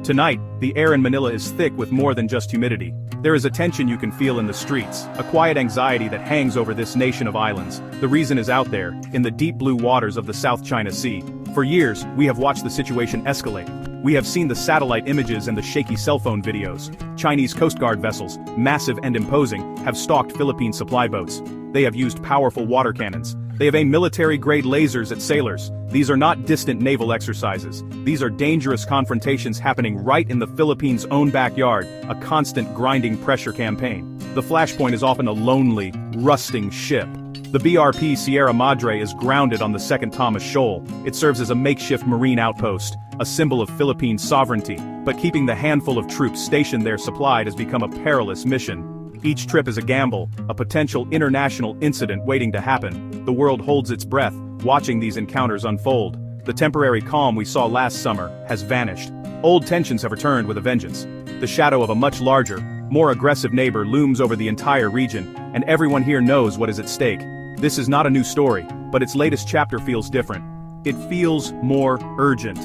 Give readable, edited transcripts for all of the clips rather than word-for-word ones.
Tonight, the air in Manila is thick with more than just humidity. There is a tension you can feel in the streets, a quiet anxiety that hangs over this nation of islands. The reason is out there, in the deep blue waters of the South China Sea. For years, we have watched the situation escalate. We have seen the satellite images and the shaky cell phone videos. Chinese Coast Guard vessels, massive and imposing, have stalked Philippine supply boats. They have used powerful water cannons. They have aimed military-grade lasers at sailors. These are not distant naval exercises. These are dangerous confrontations happening right in the Philippines' own backyard, a constant grinding pressure campaign. The flashpoint is often a lonely, rusting ship. The BRP Sierra Madre is grounded on the Second Thomas Shoal. It serves as a makeshift marine outpost, a symbol of Philippine sovereignty, but keeping the handful of troops stationed there supplied has become a perilous mission. Each trip is a gamble, a potential international incident waiting to happen. The world holds its breath, watching these encounters unfold. The temporary calm we saw last summer has vanished. Old tensions have returned with a vengeance. The shadow of a much larger, more aggressive neighbor looms over the entire region, and everyone here knows what is at stake. This is not a new story, but its latest chapter feels different. It feels more urgent.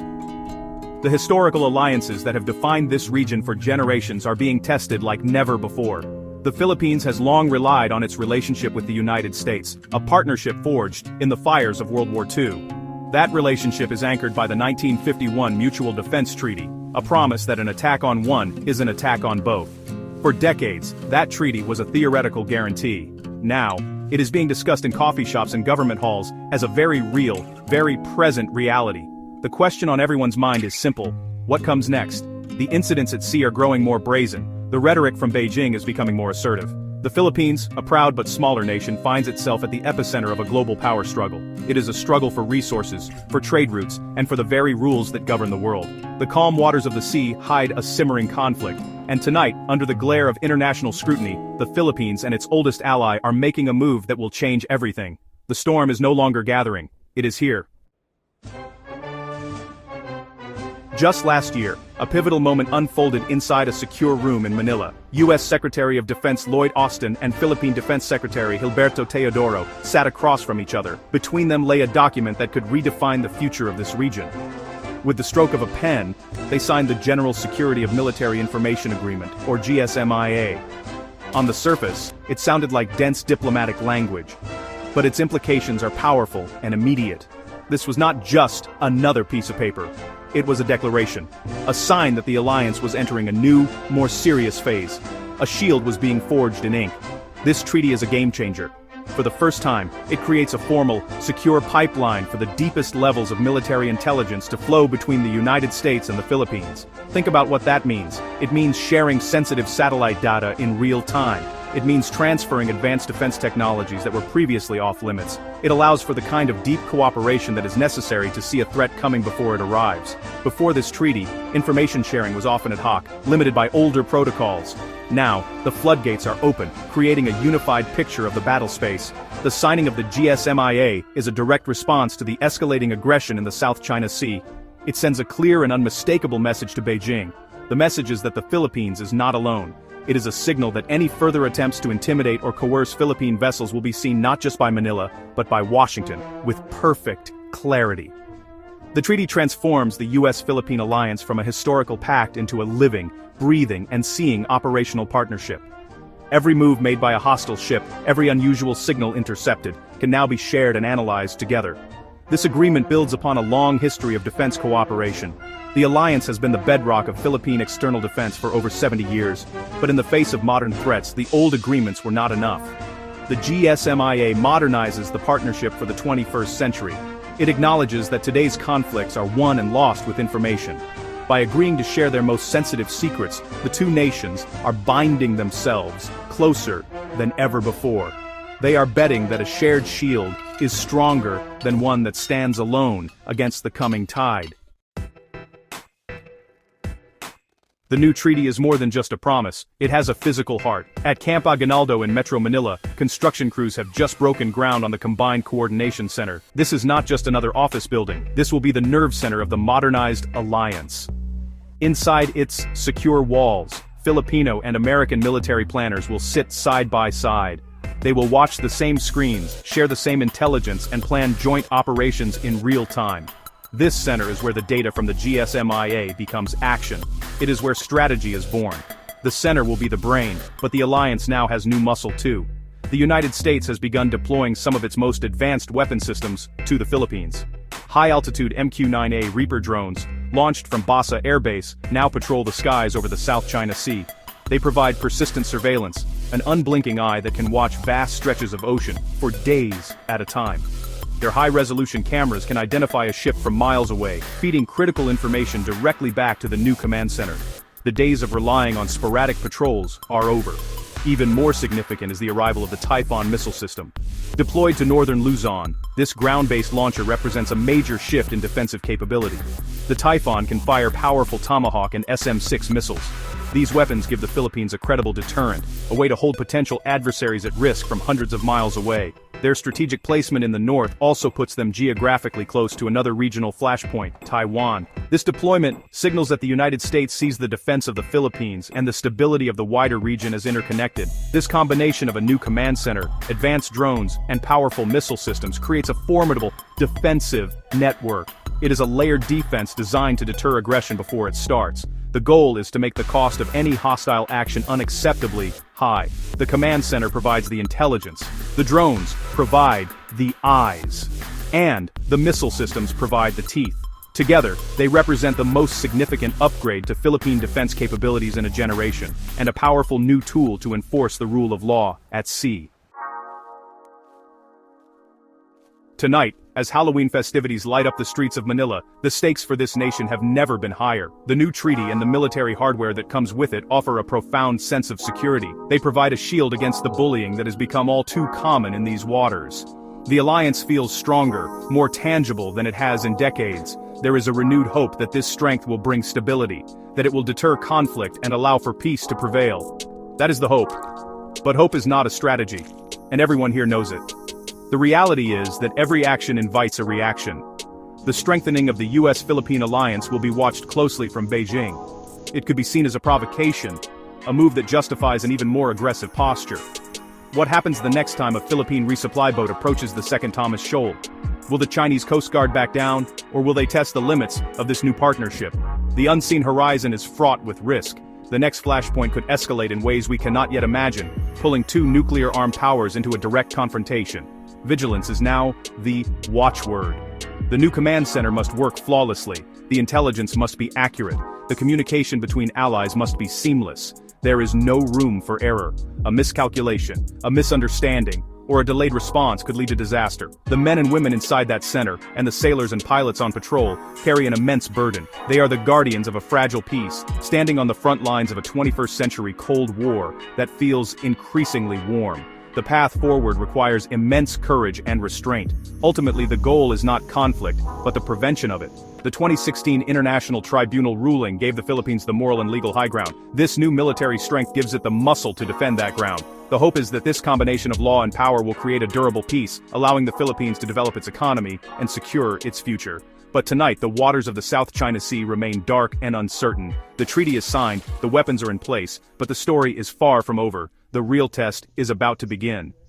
The historical alliances that have defined this region for generations are being tested like never before. The Philippines has long relied on its relationship with the United States, a partnership forged in the fires of World War II. That relationship is anchored by the 1951 Mutual Defense Treaty, a promise that an attack on one is an attack on both. For decades, that treaty was a theoretical guarantee. Now, it is being discussed in coffee shops and government halls as a very real, very present reality. The question on everyone's mind is simple: what comes next? The incidents at sea are growing more brazen. The rhetoric from Beijing is becoming more assertive. The Philippines, a proud but smaller nation, finds itself at the epicenter of a global power struggle. It is a struggle for resources, for trade routes, and for the very rules that govern the world. The calm waters of the sea hide a simmering conflict, and tonight, under the glare of international scrutiny, the Philippines and its oldest ally are making a move that will change everything. The storm is no longer gathering. It is here. Just last year, a pivotal moment unfolded inside a secure room in Manila. U.S. Secretary of Defense Lloyd Austin and Philippine Defense Secretary Gilberto Teodoro sat across from each other. Between them lay a document that could redefine the future of this region. With the stroke of a pen, they signed the General Security of Military Information Agreement, or GSMIA. On the surface, it sounded like dense diplomatic language, but its implications are powerful and immediate. This was not just another piece of paper. It was a declaration, a sign that the alliance was entering a new, more serious phase. A shield was being forged in ink. This treaty is a game-changer. For the first time, it creates a formal, secure pipeline for the deepest levels of military intelligence to flow between the United States and the Philippines. Think about what that means. It means sharing sensitive satellite data in real time. It means transferring advanced defense technologies that were previously off-limits. It allows for the kind of deep cooperation that is necessary to see a threat coming before it arrives. Before this treaty, information sharing was often ad hoc, limited by older protocols. Now, the floodgates are open, creating a unified picture of the battle space. The signing of the GSMIA is a direct response to the escalating aggression in the South China Sea. It sends a clear and unmistakable message to Beijing. The message is that the Philippines is not alone. It is a signal that any further attempts to intimidate or coerce Philippine vessels will be seen not just by Manila, but by Washington, with perfect clarity. The treaty transforms the U.S.-Philippine alliance from a historical pact into a living, breathing, and seeing operational partnership. Every move made by a hostile ship, every unusual signal intercepted, can now be shared and analyzed together. This agreement builds upon a long history of defense cooperation. The alliance has been the bedrock of Philippine external defense for over 70 years, but in the face of modern threats, the old agreements were not enough. The GSMIA modernizes the partnership for the 21st century. It acknowledges that today's conflicts are won and lost with information. By agreeing to share their most sensitive secrets, the two nations are binding themselves closer than ever before. They are betting that a shared shield is stronger than one that stands alone against the coming tide. The new treaty is more than just a promise, it has a physical heart. At Camp Aguinaldo in Metro Manila, construction crews have just broken ground on the Combined Coordination Center. This is not just another office building, this will be the nerve center of the modernized alliance. Inside its secure walls, Filipino and American military planners will sit side by side. They will watch the same screens, share the same intelligence, and plan joint operations in real time. This center is where the data from the GSMIA becomes action. It is where strategy is born. The center will be the brain, but the alliance now has new muscle too. The United States has begun deploying some of its most advanced weapon systems to the Philippines. High-altitude MQ-9A Reaper drones, launched from Basa Air Base, now patrol the skies over the South China Sea. They provide persistent surveillance, an unblinking eye that can watch vast stretches of ocean for days at a time. Their high-resolution cameras can identify a ship from miles away, feeding critical information directly back to the new command center. The days of relying on sporadic patrols are over. Even more significant is the arrival of the Typhon missile system. Deployed to northern Luzon, this ground-based launcher represents a major shift in defensive capability. The Typhon can fire powerful Tomahawk and SM-6 missiles. These weapons give the Philippines a credible deterrent, a way to hold potential adversaries at risk from hundreds of miles away. Their strategic placement in the north also puts them geographically close to another regional flashpoint, Taiwan. This deployment signals that the United States sees the defense of the Philippines and the stability of the wider region as interconnected. This combination of a new command center, advanced drones, and powerful missile systems creates a formidable defensive network. It is a layered defense designed to deter aggression before it starts. The goal is to make the cost of any hostile action unacceptably high. The command center provides the intelligence. The drones provide the eyes. And the missile systems provide the teeth. Together, they represent the most significant upgrade to Philippine defense capabilities in a generation, and a powerful new tool to enforce the rule of law at sea. Tonight, as Halloween festivities light up the streets of Manila, the stakes for this nation have never been higher. The new treaty and the military hardware that comes with it offer a profound sense of security. They provide a shield against the bullying that has become all too common in these waters. The alliance feels stronger, more tangible than it has in decades. There is a renewed hope that this strength will bring stability, that it will deter conflict and allow for peace to prevail. That is the hope. But hope is not a strategy, and everyone here knows it. The reality is that every action invites a reaction. The strengthening of the US-Philippine alliance will be watched closely from Beijing. It could be seen as a provocation, a move that justifies an even more aggressive posture. What happens the next time a Philippine resupply boat approaches the second Thomas Shoal? Will the Chinese Coast Guard back down, or will they test the limits of this new partnership? The unseen horizon is fraught with risk. The next flashpoint could escalate in ways we cannot yet imagine, pulling two nuclear-armed powers into a direct confrontation. Vigilance is now the watchword. The new command center must work flawlessly. The intelligence must be accurate. The communication between allies must be seamless. There is no room for error. A miscalculation, a misunderstanding, or a delayed response could lead to disaster. The men and women inside that center, and the sailors and pilots on patrol, carry an immense burden. They are the guardians of a fragile peace, standing on the front lines of a 21st century Cold War that feels increasingly warm. The path forward requires immense courage and restraint. Ultimately, the goal is not conflict, but the prevention of it. The 2016 International Tribunal ruling gave the Philippines the moral and legal high ground. This new military strength gives it the muscle to defend that ground. The hope is that this combination of law and power will create a durable peace, allowing the Philippines to develop its economy and secure its future. But tonight, the waters of the South China Sea remain dark and uncertain. The treaty is signed, the weapons are in place, but the story is far from over. The real test is about to begin.